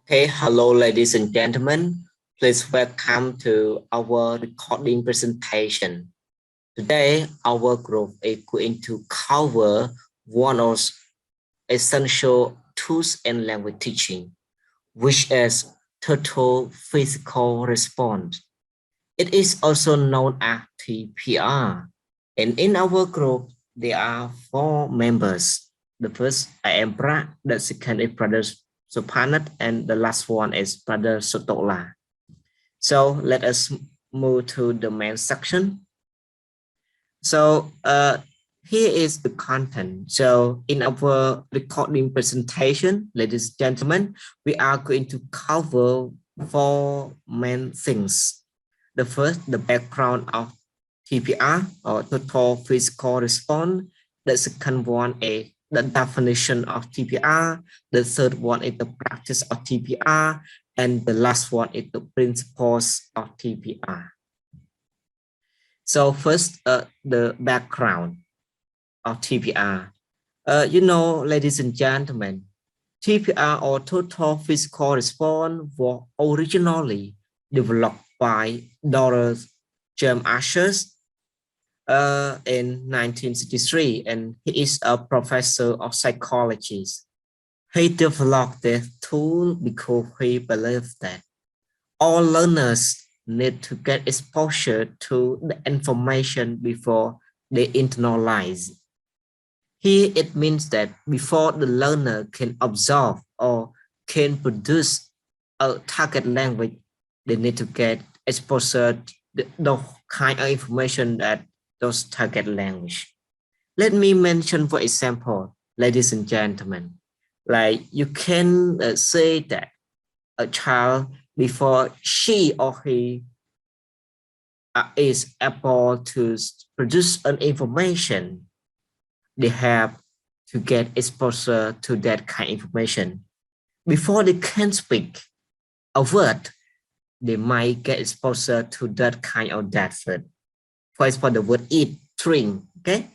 Okay, hello, ladies and gentlemen. Please welcome to our recording presentation. Today, our group is going to cover one of essential tools in language teaching, which is total physical response. It is also known as TPR. And in our group, there are four members. The first, I am Brak. The second is Brother Sophanith. And the last one is Brother Soktola. So let us move to the main section. So here is the content. So in our recording presentation, ladies and gentlemen, we are going to cover four main things. The first, the background of TPR or total physical response. The second one is the definition of TPR. The third one is the practice of TPR. And the last one is the principles of TPR. So first, the background of TPR. Ladies and gentlemen, TPR or total physical response was originally developed by Dr. James Ashers in 1963, and he is a professor of psychology. He developed this tool because he believed that all learners need to get exposure to the information before they internalize. Here it means that before the learner can absorb or can produce a target language, they need to get exposure to the kind of information that those target language. Let me mention, for example, ladies and gentlemen, like you can say that a child, before she or he is able to produce an information, they have to get exposure to that kind of information. Before they can speak a word, they might get exposure to that kind of that word. For example, the word eat, drink, okay?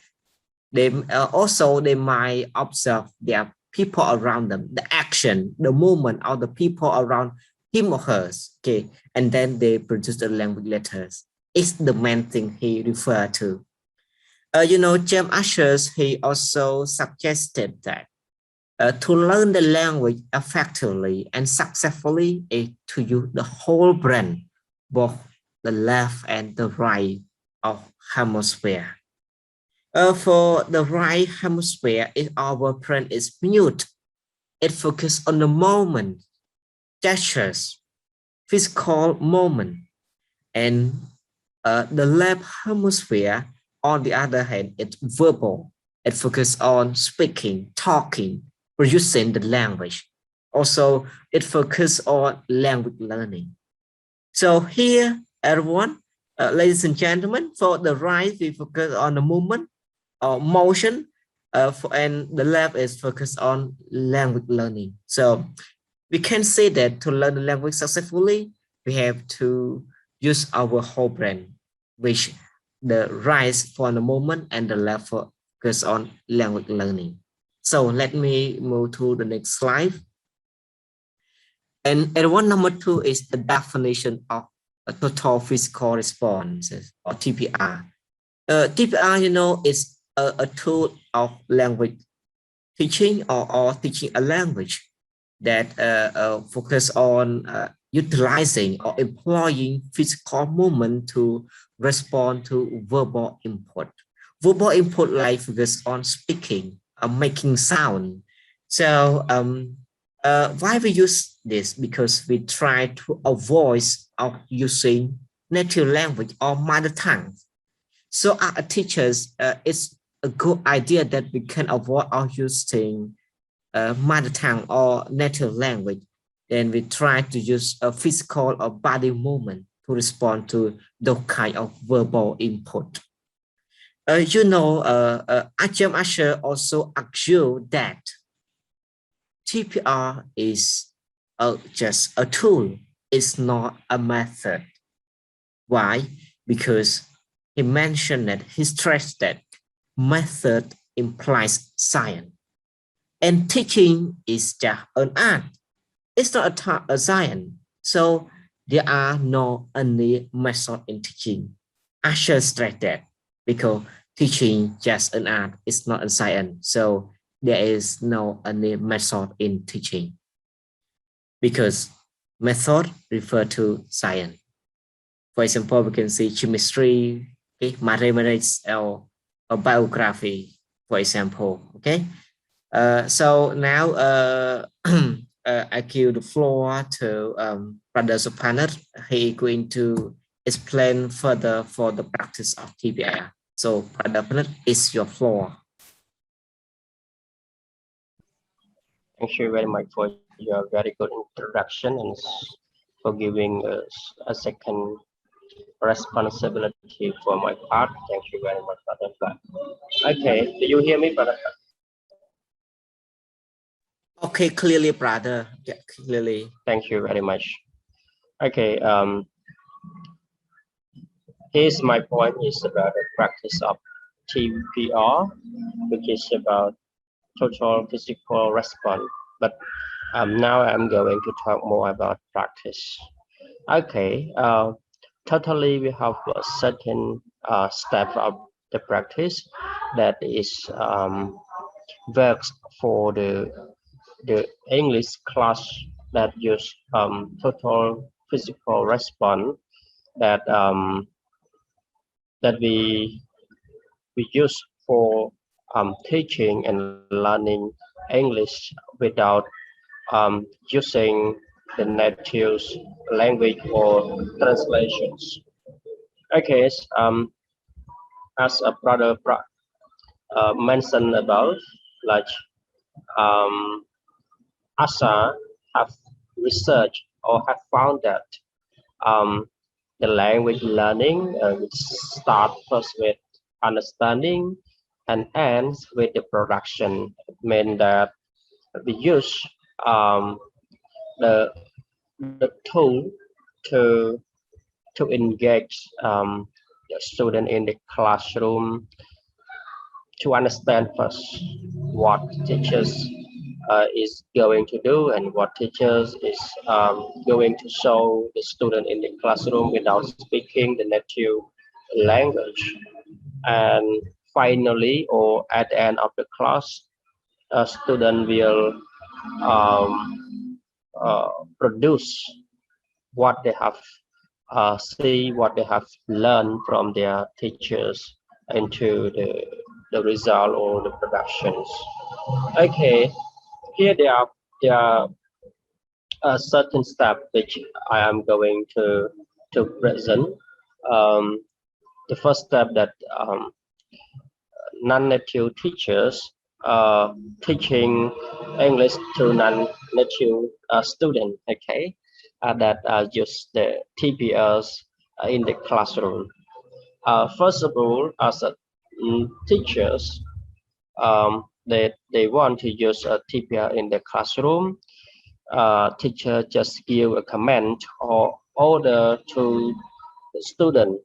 They they might observe their people around them, the action, the movement of the people around him or her, okay? And then they produce the language letters. It's the main thing he referred to. James Ashers, he also suggested that to learn the language effectively and successfully is to use the whole brain, both the left and the right of hemisphere. For the right hemisphere, our brain is mute. It focuses on the moment, gestures, physical moment, and the left hemisphere, on the other hand, it's verbal. It focuses on speaking, talking, producing the language. Also, it focuses on language learning. So here, everyone, ladies and gentlemen, for the right, we focus on the movement or motion, and the left is focused on language learning. So we can say that to learn the language successfully, we have to use our whole brain, which the right for the moment and the left focus on language learning. So let me move to the next slide. And one number two is the definition of a total physical responses or TPR. TPR, is a tool of language teaching or teaching a language that focus on utilizing or employing physical movement to respond to verbal input. Verbal input like focus on speaking, making sound. So why we use this? Because we try to avoid of using native language or mother tongue. So our teachers, it's a good idea that we can avoid of using mother tongue or native language. Then we try to use a physical or body movement to respond to those kind of verbal input. James Asher also argued that TPR is just a tool. It's not a method. Why? Because he mentioned that he stressed that method implies science and teaching is just an art. it's not a science. So there are no any method in teaching. I should stress that because teaching just an art is not a science. So there is no any method in teaching because method refer to science. For example, we can see chemistry, okay, mathematics, or biography, for example. Okay. So now I give the floor to Brother Sophanith. He going to explain further for the practice of TPR. So Brother Sophanith, is your floor. Thank you very much for your very good introduction and for giving us a second responsibility for my part. Thank you very much, Brother Brak. Okay, do you hear me, Brother? Okay, clearly, brother. Yeah, clearly. Thank you very much. Okay, here's my point is about the practice of TPR, which is about total physical response. But now I'm going to talk more about practice. Okay, totally we have a certain step of the practice that is works for the English class that use total physical response that that we use for teaching and learning English without using the native language or translations. Okay, as a brother mentioned about, like um, ASA have researched or have found that um, the language learning which start first with understanding and ends with the production. It means that we use um, the tool to engage the student in the classroom to understand first what teachers is going to do and what teachers is going to show the student in the classroom without speaking the native language. And finally, or at the end of the class, a student will uh, produce what they have see what they have learned from their teachers into the result or the productions. Okay, here there are a certain step which I am going to present. Um, the first step that non-native teachers teaching English to non-native students. Okay, that use the TPRs in the classroom. First of all, as a teachers, they want to use a TPR in the classroom. Teacher just give a comment or order to the student,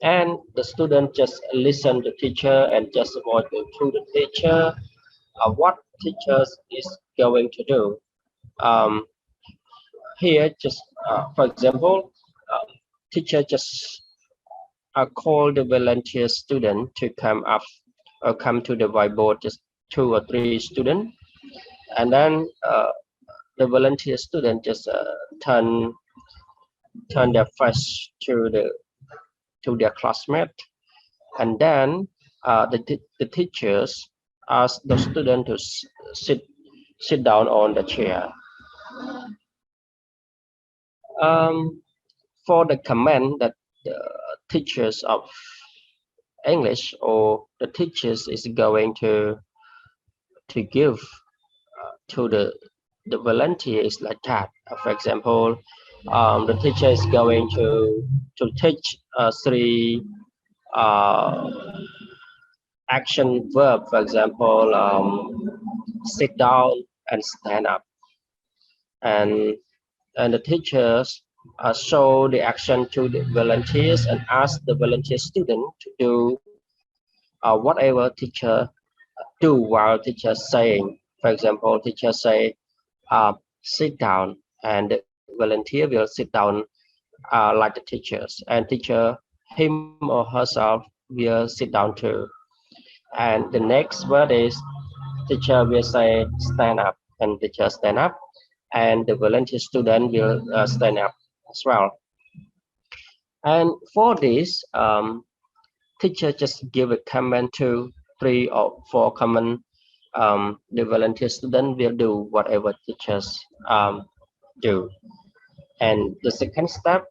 and the student just listen to teacher and just watch to the teacher what teachers is going to do. Um, Here, just for example, teacher just call the volunteer student to come up or come to the whiteboard, just 2 or 3 students, and then the volunteer student just turn their face to their classmate, and then the teachers ask the student to sit down on the chair. For the command that the teachers of English or the teachers is going to give to the volunteer is like that. For example, the teacher is going to teach 3 uh, action verb. For example, sit down and stand up, and the teachers show the action to the volunteers and ask the volunteer student to do whatever teacher do while teacher saying. For example, teacher say sit down, and the volunteer will sit down like the teachers, and teacher him or herself will sit down too. And the next word is teacher will say stand up, and teacher stand up, and the volunteer student will stand up as well. And for this, teacher just give a comment to 3 or 4 comment. The volunteer student will do whatever teachers do. And the second step,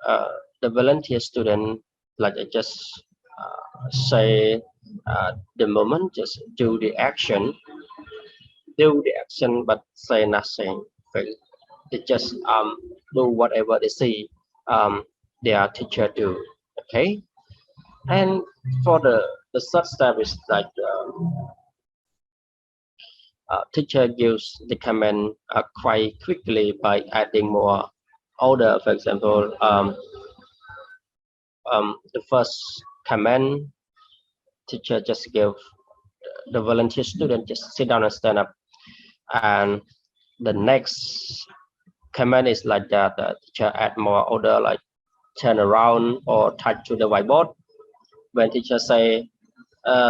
uh, the volunteer student, like I just say, the moment just do the action, but say nothing. They just do whatever they see their teacher do. Okay, and for the third step is like teacher gives the comment quite quickly by adding more order. For example, the first comment, teacher just give the volunteer student just sit down and stand up, and the next comment is like that. The teacher add more order, like turn around or touch to the whiteboard. When teacher say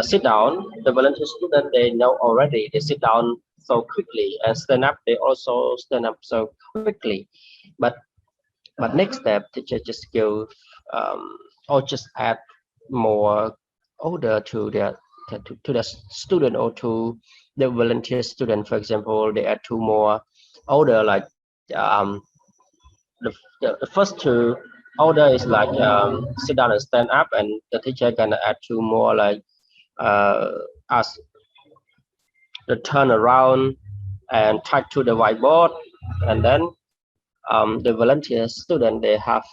sit down, the volunteer student, they know already. They sit down so quickly, and stand up, they also stand up so quickly. But next step, teacher just give or just add more order to the student or to the volunteer student. For example, they add 2 more order, like the first 2 order is like sit down and stand up, and the teacher gonna add 2 more, like uh, as the turn around and touch to the whiteboard. And then the volunteer student, they have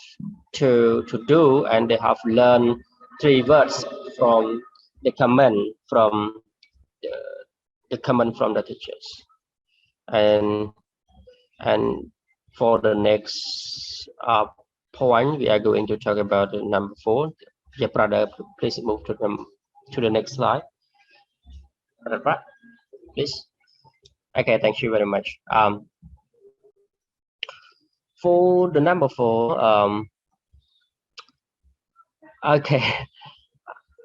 to do, and they have learned 3 words from the comment from the comment from the teachers. And for the next point, we are going to talk about the number 4. Yeah, brother, please move to the next slide. Brother Brak, please. Okay, thank you very much. For the number 4, okay,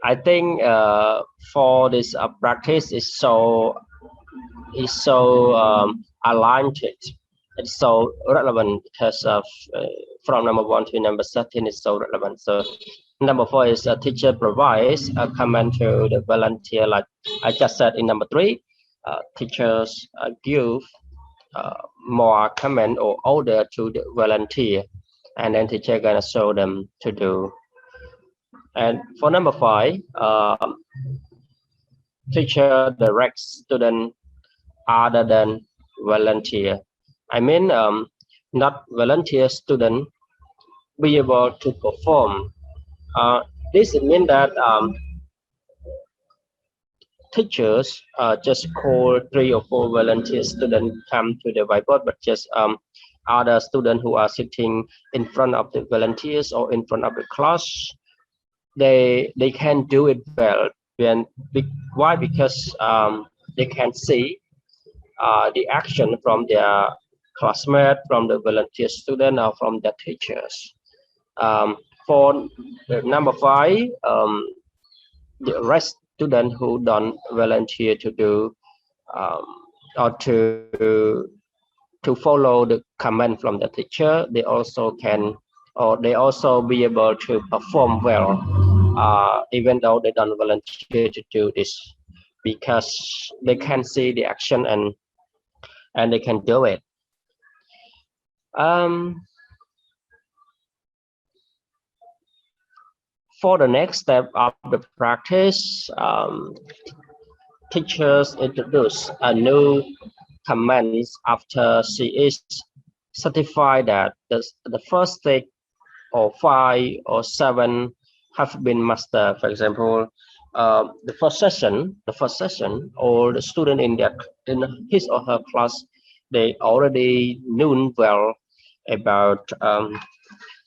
I think for this practice is so aligned to it. It's so relevant because of from number 1 to number 13 is so relevant. So number 4 is a teacher provides a comment to the volunteer, like I just said in number 3. Teachers give more comment or order to the volunteer, and then teacher gonna show them to do. And for number 5, teacher directs student other than volunteer. I mean, not volunteer student be able to perform. This means that teachers just call 3 or 4 volunteer students come to the whiteboard, but just other students who are sitting in front of the volunteers or in front of the class, they can do it well. Why? Because they can see the action from their classmate, from the volunteer student, or from the teachers. For number 5, the rest student who don't volunteer to do or to follow the command from the teacher, they also can, or they also be able to perform well, even though they don't volunteer to do this, because they can see the action and they can do it. For the next step of the practice, teachers introduce a new commands after she is certified that the first 6 or 5 or 7 have been mastered. For example, the first session, or the student in his or her class, they already knew well about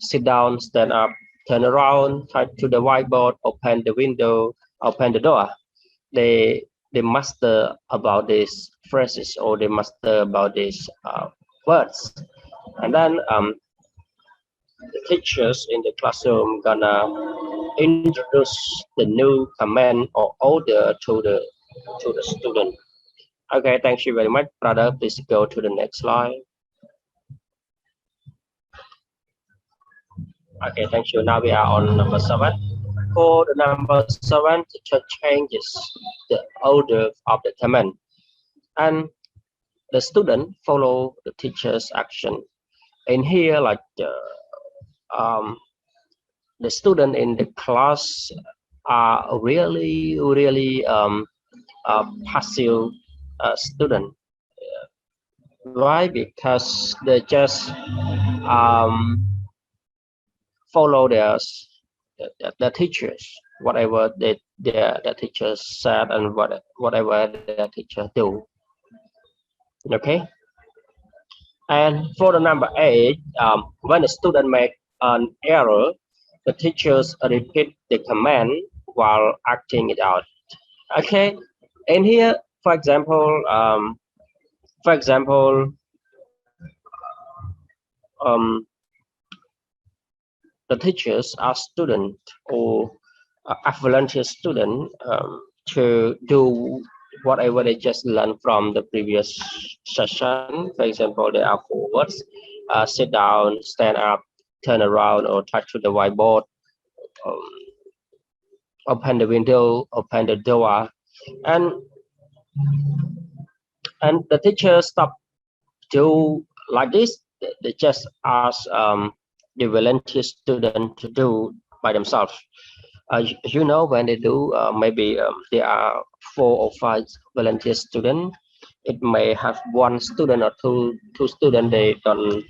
sit down, stand up, turn around, touch to the whiteboard, open the window, open the door. They master about this phrases or they master about these words. And then the teachers in the classroom gonna introduce the new command or order to the student. Okay, thank you very much, brother. Please go to the next slide. Okay, thank you. Now we are on number 7. For the number 7, teacher changes the order of the command, and the student follow the teacher's action. In here, like the student in the class are really passive student. Why? Because they just follow the teachers, whatever the teachers said and whatever the teacher do. Okay. And for the number 8, when the student make an error, the teachers repeat the command while acting it out. Okay. And here, for example, the teachers ask student or a volunteer student to do whatever they just learned from the previous session. For example, there are 4 words: sit down, stand up, turn around, or touch to the whiteboard, um, open the window, open the door, and the teacher stop do like this. They just ask the volunteer student to do by themselves. You know, when they do, maybe there are 4 or 5 volunteer students. It may have 1 student or two students. They don't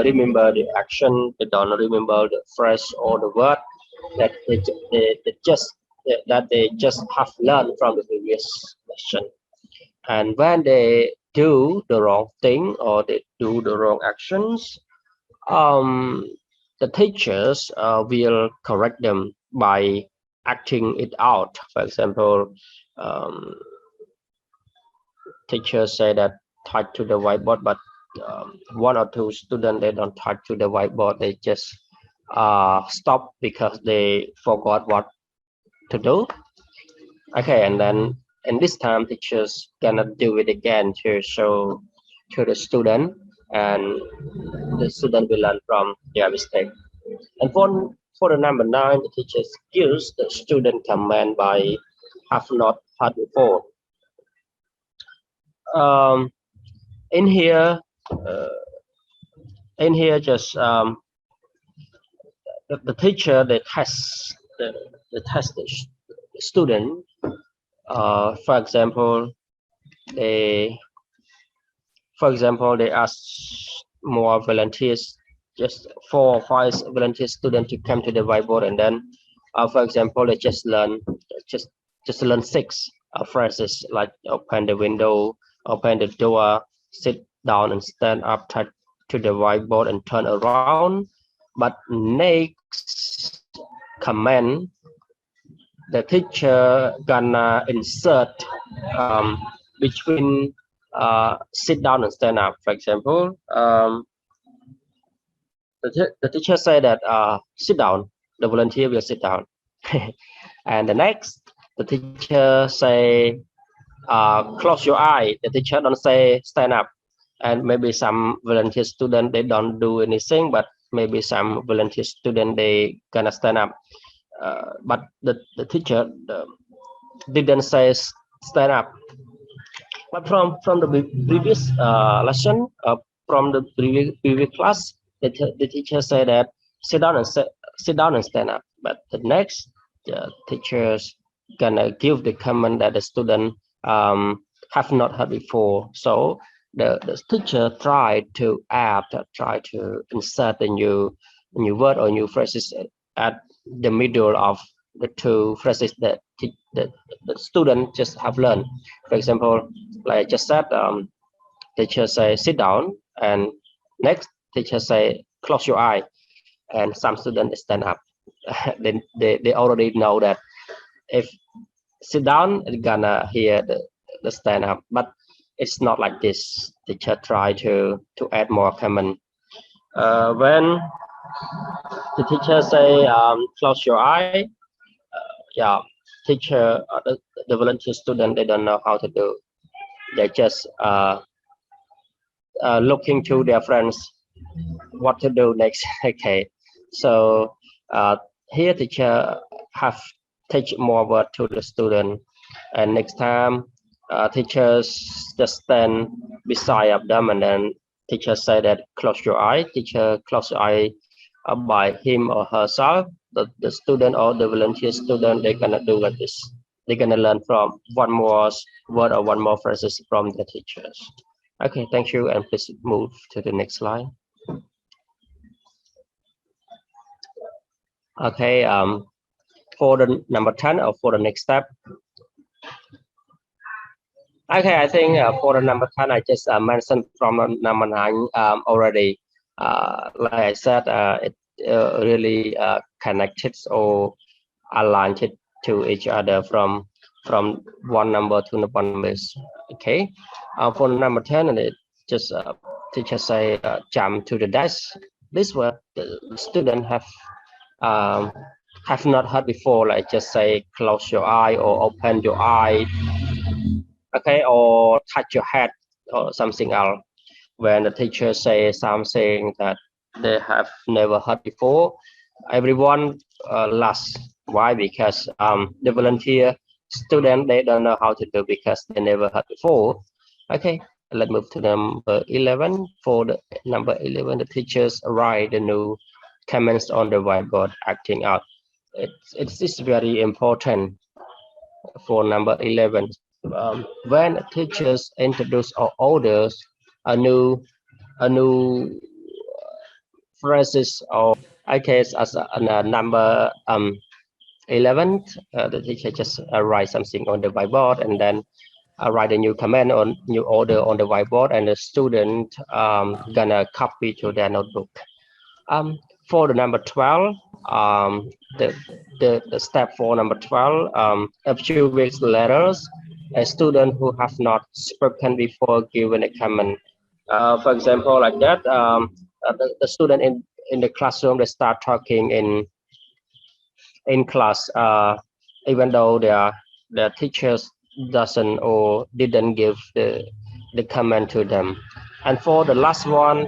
remember the action. They don't remember the phrase or the word that they just have learned from the previous lesson. And when they do the wrong thing or they do the wrong actions, the teachers will correct them by acting it out. For example, teachers say that touch to the whiteboard, but 1 or 2 students, they don't touch to the whiteboard. They just stop because they forgot what to do. Okay, and then in this time, teachers cannot do it again to show to the student, and the student will learn from their mistake. And for the number 9, the teacher gives the student command by have not heard before. In here, just the teacher they test the student. For example, they ask more volunteers, just 4 or 5 volunteer students to come to the whiteboard, and then for example they just learn 6 phrases like open the window, open the door, sit down and stand up, touch to the whiteboard and turn around. But next command, the teacher gonna insert between sit down and stand up. For example, the teacher say that sit down, the volunteer will sit down. And the next, the teacher say close your eye. The teacher don't say stand up. And maybe some volunteer student, they don't do anything, but maybe some volunteer student, they gonna stand up. But the teacher didn't say stand up. But from the previous lesson, from the previous class, the teacher said that sit down and stand up. But the next, the teachers gonna give the comment that the student have not heard before. So the teacher tried to insert a new word or new phrases at the middle of the 2 phrases that the student just have learned. For example, like I just said, teacher say sit down, and next teacher say close your eye, and some students stand up. Then they already know that if sit down, they're gonna hear the stand up. But it's not like this. Teacher try to add more comment. When the teacher say close your eye, yeah, teacher, the volunteer student, they don't know how to do. They just looking to their friends what to do next. Okay, so here teacher have teach more word to the student, and next time teachers just stand beside of them, and then teacher say that close your eye. Teacher close your eye by him or herself. The student or the volunteer student, they're gonna do like this. They're gonna learn from one more word or one more phrases from the teachers. Okay, thank you, and please move to the next slide. Okay, for the number 10 or for the next step. Okay, I think for the number 10, I just mentioned from number 9 already. Like I said, it really connected or aligned it to each other from one number to one numbers. Okay, for number 10, and it just teacher say jump to the desk. This word the student um, have not heard before, like just say close your eye or open your eye, okay, or touch your head or something else. When the teacher say something that they have never heard before, everyone laughs. Why? Because the volunteer student, they don't know how to do because they never heard before. Okay, let's move to number 11. For the number 11, the teachers write the new comments on the whiteboard, acting out. It's very important for number 11. When teachers introduce or orders a new phrases or I guess as a number 11, the teacher just write something on the whiteboard, and then write a new command or new order on the whiteboard, and the student gonna copy to their notebook. For the number 12, the, the step for number 12, a few weeks later, a student who have not spoken before given a comment. For example, like that, the student in the classroom, they start talking in class, even though their teachers doesn't or didn't give the comment to them. And for the last one,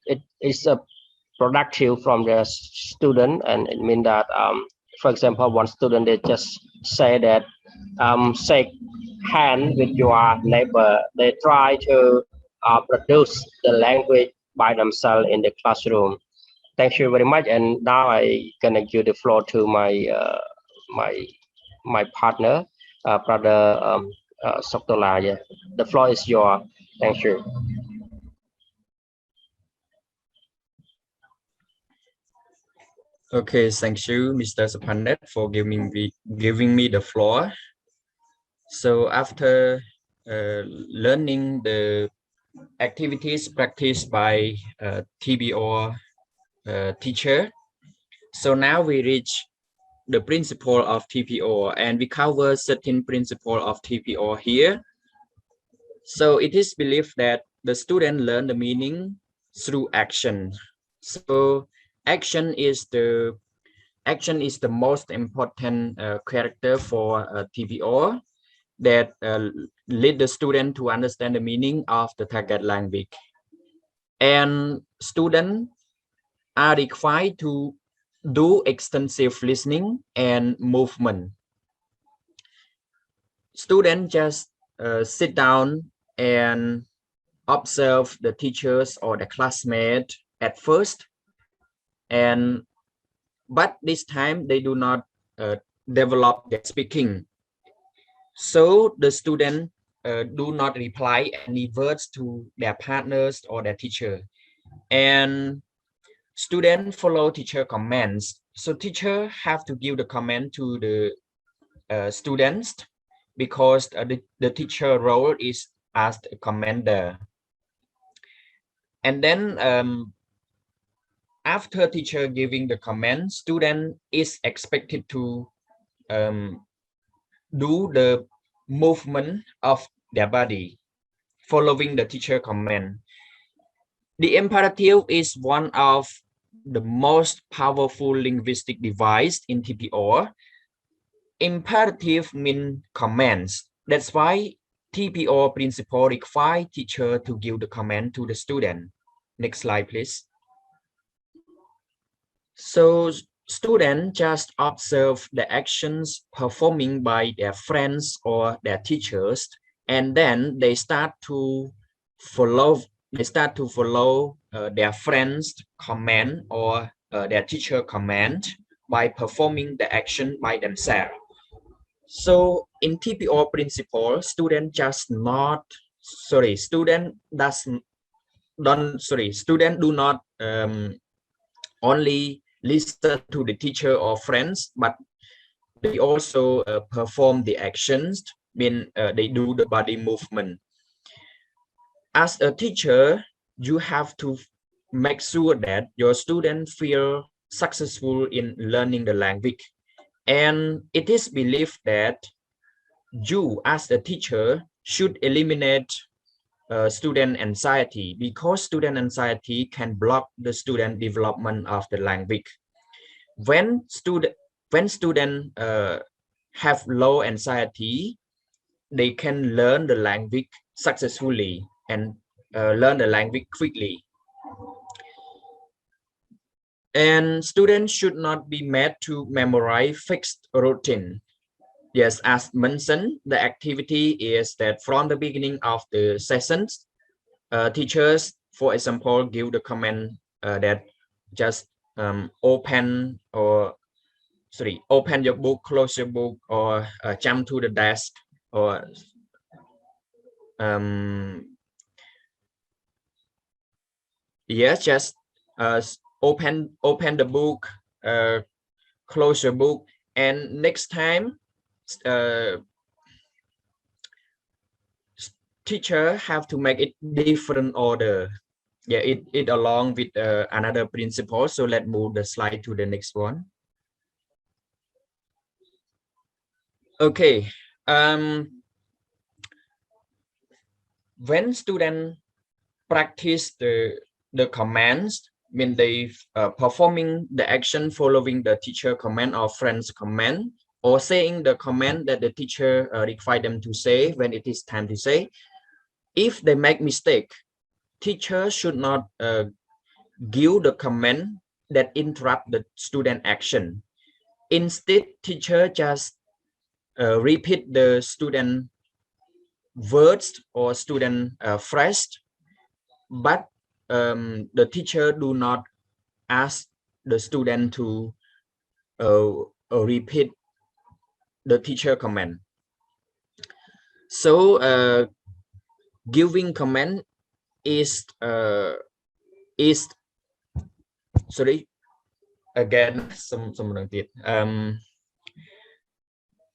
it is a productive from the student, and it means that for example, one student, they just say that shake hand with your neighbor. They try to produce the language by themselves in the classroom. Thank you very much, and now I gonna give the floor to my my partner, brother Soktola. Yeah, the floor is yours. Thank you. Okay, thank you, Mr. Sophanith, for giving me the floor. So after learning the activities practiced by TPR teacher, so now we reach the principle of TPR, and we cover certain principle of TPR here. So it is believed that the student learn the meaning through action. So action is the most important character for TPR that lead the student to understand the meaning of the target language. And students are required to do extensive listening and movement. Students just sit down and observe the teachers or the classmate at first, and but this time they do not develop their speaking. So the student do not reply any words to their partners or their teacher, and student follow teacher commands. So teacher have to give the command to the students, because the teacher role is as a commander. And then after teacher giving the command, student is expected to do the movement of their body following the teacher command. The imperative is one of the most powerful linguistic device in TPR. Imperative mean commands. That's why TPR principle require teacher to give the command to the student. Next slide, please. So students just observe the actions performing by their friends or their teachers, and then they start to follow. They start to follow their friends' command or their teacher command by performing the action by themselves. So in TPR principle, student just not student do not only listen to the teacher or friends, but they also perform the actions, mean they do the body movement. As a teacher, you have to make sure that your students feel successful in learning the language. And it is believed that you, as a teacher, should eliminate student anxiety, because student anxiety can block the student development of the language. When students have low anxiety, they can learn the language successfully and learn the language quickly. And students should not be made to memorize fixed routine. Yes, as mentioned, the activity is that from the beginning of the sessions, teachers, for example, give the command that just open your book, close your book, or jump to the desk, or yes, just open the book, close your book, and next time teacher have to make it different order. Yeah, it along with another principle. So let's move the slide to the next one. Okay. When students practice the commands, mean they performing the action following the teacher command or friend's command, or saying the command that the teacher require them to say when it is time to say. If they make mistake, teacher should not give the command that interrupt the student action. Instead, teacher just repeat the student words or student phrase, but the teacher do not ask the student to repeat the teacher command. So giving command is sorry, again some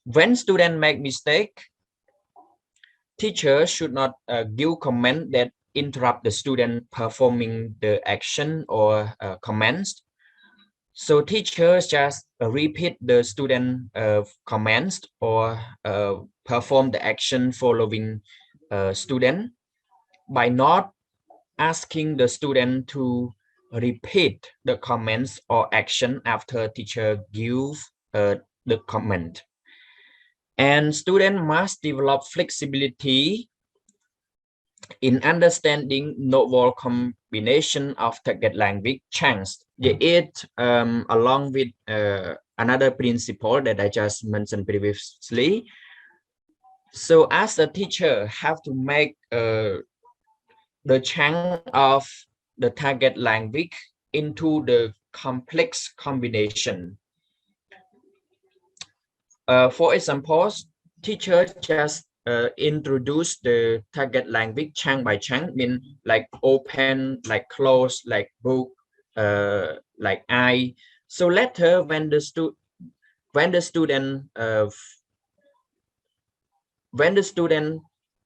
when student make mistake, teacher should not give command that interrupt the student performing the action or commands. So teachers just repeat the student commands or perform the action following student by not asking the student to repeat the comments or action after teacher give the comment. And student must develop flexibility in understanding novel combination of target language chunks. It along with another principle that I just mentioned previously. So as a teacher have to make the chunk of the target language into the complex combination. For example, teacher just introduce the target language chunk by chunk, mean like open, like close, like book, like I. So later when the student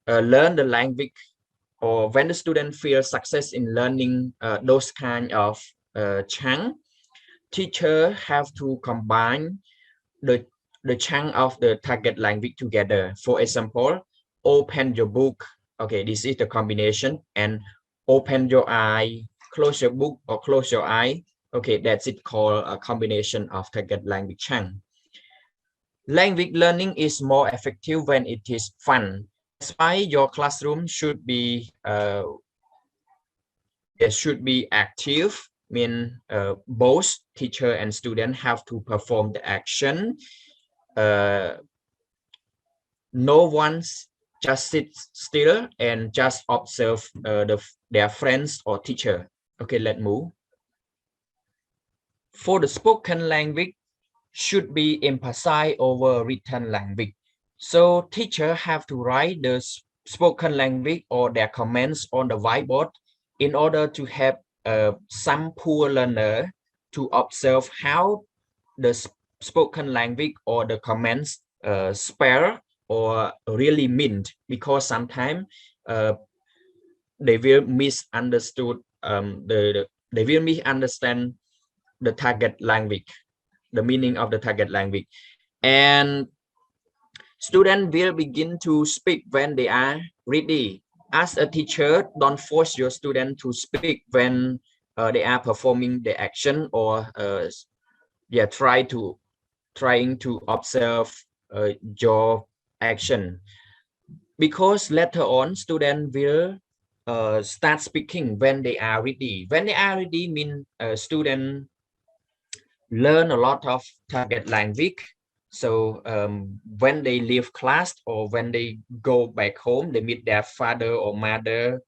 learn the language, or when the student feels success in learning those kind of chunk, teacher have to combine the chunk of the target language together. For example, open your book. Okay, this is the combination, and open your eye, close your book or close your eye. Okay, that's it called a combination of target language chunk. Language learning is more effective when it is fun. That's why your classroom should be it should be active. Mean both teacher and student have to perform the action. No one's just sit still and just observe their friends or teacher. Okay, let's move. For the spoken language, should be emphasized over written language. So teacher have to write the spoken language or their comments on the whiteboard in order to help some poor learner to observe how the spoken language or the comments spell or really mean, because sometimes they will misunderstood they will misunderstand the target language, the meaning of the target language, and students will begin to speak when they are ready. As a teacher, don't force your student to speak when they are performing the action or trying to observe your action, because later on student will start speaking when they are ready. When they are ready mean student learn a lot of target language. So when they leave class or when they go back home, they meet their father or mother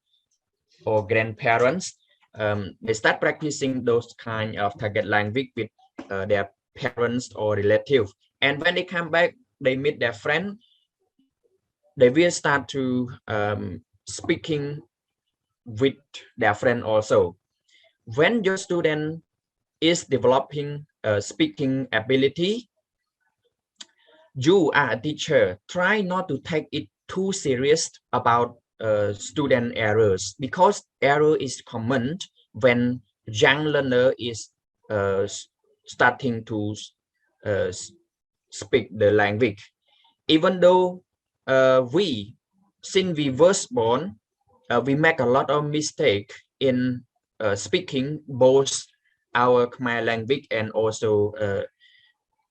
or grandparents, they start practicing those kind of target language with their parents or relatives. And when they come back, they meet their friend, they will start to speaking with their friend also. When your student is developing speaking ability, you are a teacher, try not to take it too serious about student errors, because error is common when young learner is starting to speak the language. Even though since we was born, we make a lot of mistake in speaking both our Khmer language and also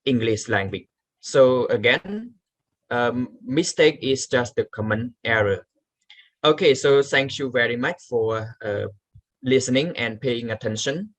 English language. So again, mistake is just a common error. Okay, so thank you very much for listening and paying attention.